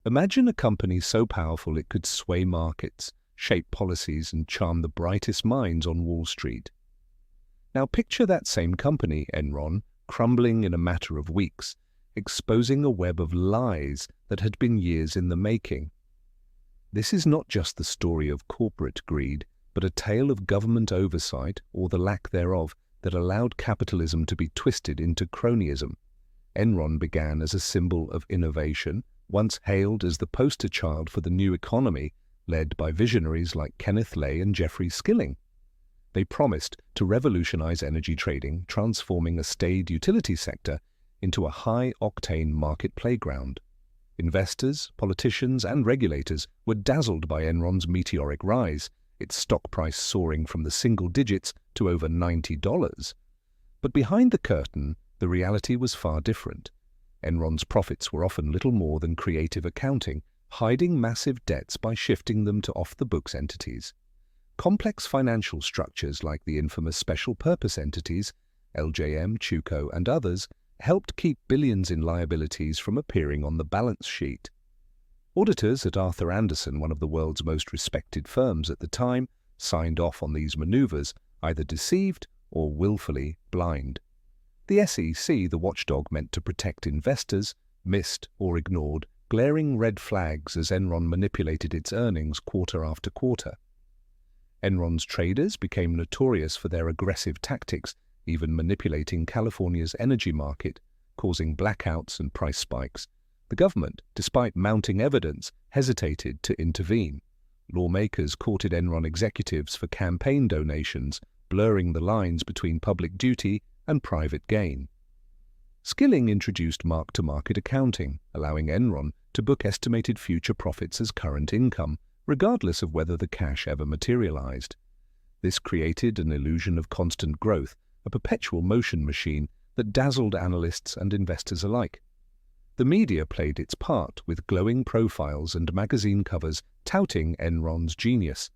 Imagine a company so powerful it could sway markets, shape policies, and charm the brightest minds on Wall Street. Now picture that same company, Enron, crumbling in a matter of weeks, exposing a web of lies that had been years in the making. This is not just the story of corporate greed, but a tale of government oversight, or the lack thereof, that allowed capitalism to be twisted into cronyism. Enron began as a symbol of innovation, once hailed as the poster child for the new economy, led by visionaries like Kenneth and Jeffrey Skilling. They promised to revolutionize energy trading, transforming a staid utility sector into a high-octane market playground. Investors, politicians, and regulators were dazzled by Enron's meteoric rise, its stock price soaring from the single digits to over $90. But behind the curtain, the reality was far different. Enron's profits were often little more than creative accounting, hiding massive debts by shifting them to off-the-books entities. Complex financial structures like the infamous special purpose entities, LJM, Chewco, and others, helped keep billions in liabilities from appearing on the balance sheet. Auditors at Arthur Andersen, one of the world's most respected firms at the time, signed off on these maneuvers, either deceived or willfully blind. The SEC, the watchdog meant to protect investors, missed or ignored glaring red flags as Enron manipulated its earnings quarter after quarter. Enron's traders became notorious for their aggressive tactics, even manipulating California's energy market, causing blackouts and price spikes. The government, despite mounting evidence, hesitated to intervene. Lawmakers courted Enron executives for campaign donations, blurring the lines between public duty and private gain. Skilling introduced mark-to-market accounting, allowing Enron to book estimated future profits as current income, regardless of whether the cash ever materialized. This created an illusion of constant growth, a perpetual motion machine that dazzled analysts and investors alike. The media played its part with glowing profiles and magazine covers touting Enron's genius.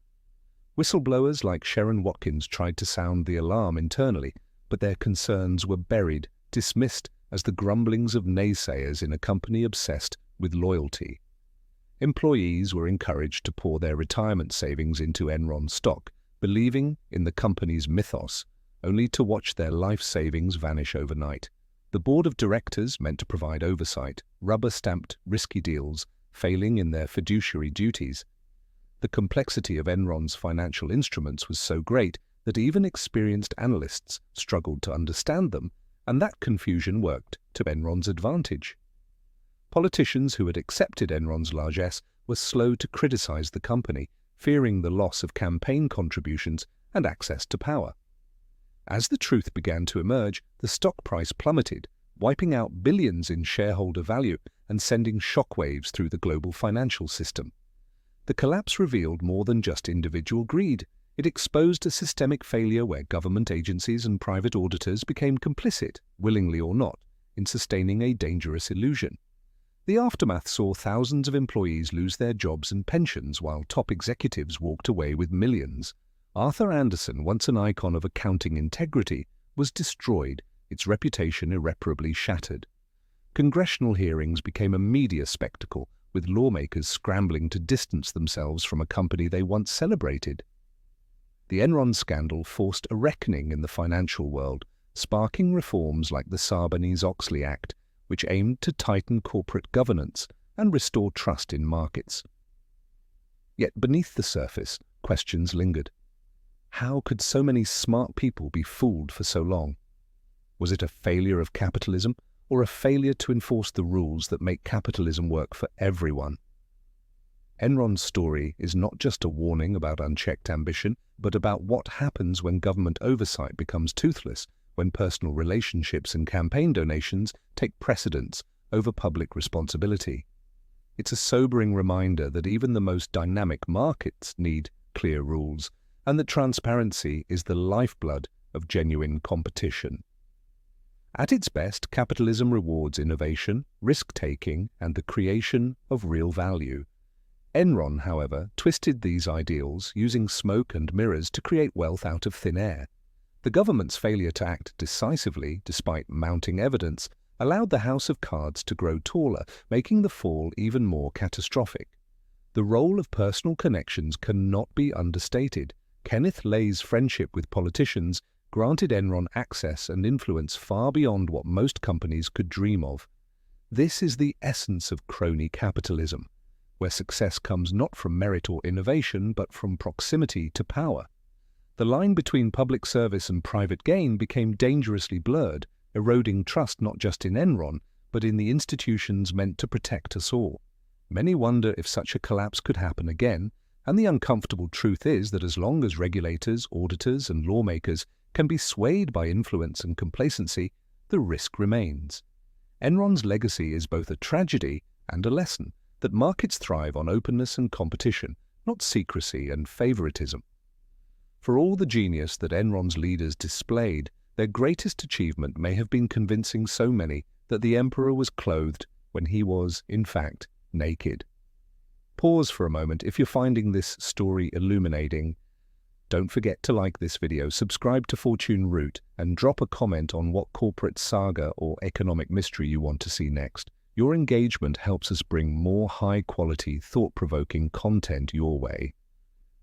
Whistleblowers like Sharon Watkins tried to sound the alarm internally, but their concerns were buried, dismissed as the grumblings of naysayers in a company obsessed with loyalty. Employees were encouraged to pour their retirement savings into Enron stock, believing in the company's mythos, only to watch their life savings vanish overnight. The board of directors, meant to provide oversight, rubber-stamped risky deals, failing in their fiduciary duties. The complexity of Enron's financial instruments was so great that even experienced analysts struggled to understand them, and that confusion worked to Enron's advantage. Politicians who had accepted Enron's largesse were slow to criticize the company, fearing the loss of campaign contributions and access to power. As the truth began to emerge, the stock price plummeted, wiping out billions in shareholder value and sending shockwaves through the global financial system. The collapse revealed more than just individual greed. It exposed a systemic failure where government agencies and private auditors became complicit, willingly or not, in sustaining a dangerous illusion. The aftermath saw thousands of employees lose their jobs and pensions while top executives walked away with millions. Arthur Andersen, once an icon of accounting integrity, was destroyed, its reputation irreparably shattered. Congressional hearings became a media spectacle, with lawmakers scrambling to distance themselves from a company they once celebrated. The Enron scandal forced a reckoning in the financial world, sparking reforms like the Sarbanes-Oxley Act, which aimed to tighten corporate governance and restore trust in markets. Yet beneath the surface, questions lingered. How could so many smart people be fooled for so long? Was it a failure of capitalism, or a failure to enforce the rules that make capitalism work for everyone? Enron's story is not just a warning about unchecked ambition, but about what happens when government oversight becomes toothless, when personal relationships and campaign donations take precedence over public responsibility. It's a sobering reminder that even the most dynamic markets need clear rules, and that transparency is the lifeblood of genuine competition. At its best, capitalism rewards innovation, risk-taking, and the creation of real value. Enron, however, twisted these ideals, using smoke and mirrors to create wealth out of thin air. The government's failure to act decisively, despite mounting evidence, allowed the house of cards to grow taller, making the fall even more catastrophic. The role of personal connections cannot be understated. Kenneth Lay's friendship with politicians granted Enron access and influence far beyond what most companies could dream of. This is the essence of crony capitalism, where success comes not from merit or innovation, but from proximity to power. The line between public service and private gain became dangerously blurred, eroding trust not just in Enron, but in the institutions meant to protect us all. Many wonder if such a collapse could happen again, and the uncomfortable truth is that as long as regulators, auditors, and lawmakers can be swayed by influence and complacency, the risk remains. Enron's legacy is both a tragedy and a lesson that markets thrive on openness and competition, not secrecy and favoritism. For all the genius that Enron's leaders displayed, their greatest achievement may have been convincing so many that the emperor was clothed when he was, in fact, naked. Pause for a moment if you're finding this story illuminating. Don't forget to like this video, subscribe to Fortune Root, and drop a comment on what corporate saga or economic mystery you want to see next. Your engagement helps us bring more high-quality, thought-provoking content your way.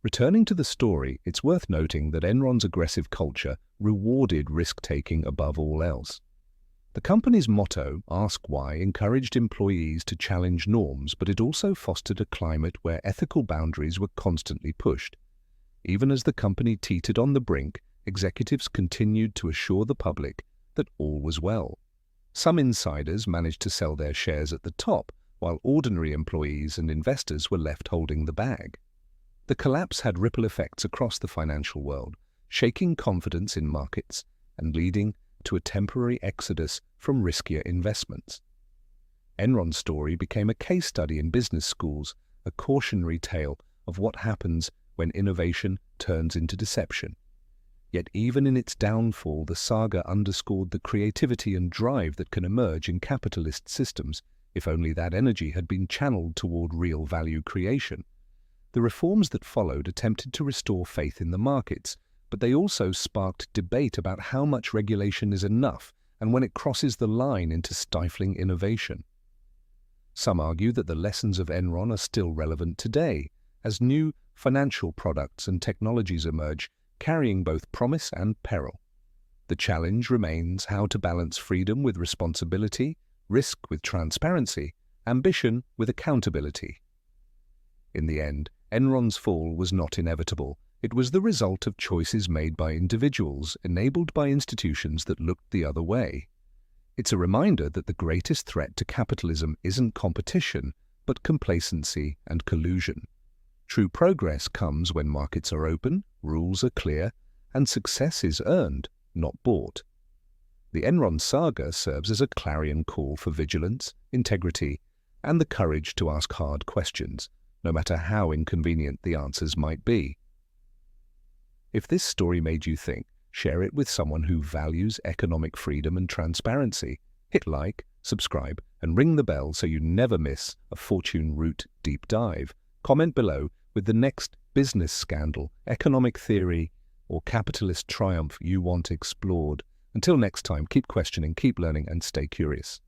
Returning to the story, it's worth noting that Enron's aggressive culture rewarded risk-taking above all else. The company's motto, Ask Why, encouraged employees to challenge norms, but it also fostered a climate where ethical boundaries were constantly pushed. Even as the company teetered on the brink, executives continued to assure the public that all was well. Some insiders managed to sell their shares at the top, while ordinary employees and investors were left holding the bag. The collapse had ripple effects across the financial world, shaking confidence in markets and leading to a temporary exodus from riskier investments. Enron's story became a case study in business schools, a cautionary tale of what happens when innovation turns into deception. Yet even in its downfall, the saga underscored the creativity and drive that can emerge in capitalist systems, if only that energy had been channeled toward real value creation. The reforms that followed attempted to restore faith in the markets, but they also sparked debate about how much regulation is enough and when it crosses the line into stifling innovation. Some argue that the lessons of Enron are still relevant today, as new financial products and technologies emerge, carrying both promise and peril. The challenge remains how to balance freedom with responsibility, risk with transparency, ambition with accountability. In the end, Enron's fall was not inevitable. It was the result of choices made by individuals, enabled by institutions that looked the other way. It's a reminder that the greatest threat to capitalism isn't competition, but complacency and collusion. True progress comes when markets are open, rules are clear, and success is earned, not bought. The Enron saga serves as a clarion call for vigilance, integrity, and the courage to ask hard questions, no matter how inconvenient the answers might be. If this story made you think, share it with someone who values economic freedom and transparency. Hit like, subscribe, and ring the bell so you never miss a Fortune Root deep dive. Comment below with the next business scandal, economic theory, or capitalist triumph you want explored. Until next time, keep questioning, keep learning, and stay curious.